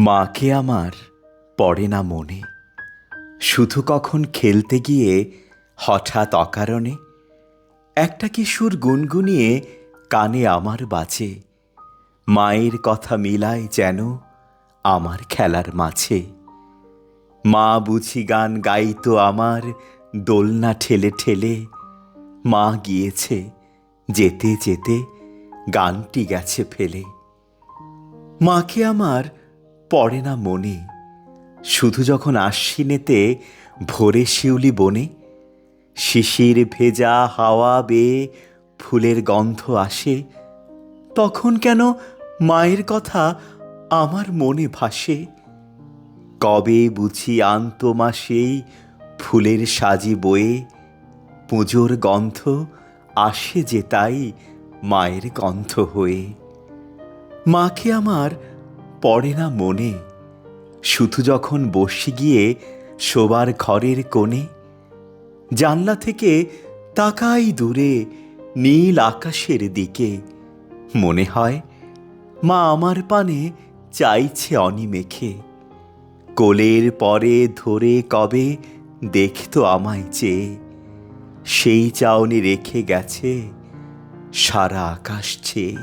মাকে আমার পড়ে না মনে, শুধু কখন খেলতে গিয়ে হঠাৎ অকারণে একটা কিশোর গুনগুনিয়ে কানে আমার বাজে, মায়ের কথা মিলায় যেন আমার খেলার মাঝে। মা বুঝি গান গাইতো আমার দোলনা ঠেলে ঠেলে, মা গিয়েছে যেতে যেতে গানটি গেছে ফেলে। মাকে আমার পড়ে না মনে, শুধু যখন আশ্বিনেতে ভোরে শিউলি বনে শিশির ভেজা হাওয়া বেয়ে ফুলের গন্ধ আসে, তখন কেন মায়ের কথা আমার মনে ভাসে। কবে বুঝি আনতো মা সেই ফুলের সাজি বয়ে, পুজোর গন্ধ আসে যে তাই মায়ের গন্ধ হয়ে। মাকে আমার পড়ে না মনে, শুধু যখন বসে গিয়ে শোবার ঘরের কোণে জানলা থেকে তাকাই দূরে নীল আকাশের দিকে, মনে হয় মা আমার পানে চাইছে অনিমেষে। কোলের পরে ধরে কবে দেখতো আমায় চেয়ে, সেই চাউনি রেখে গেছে সারা আকাশ চেয়ে।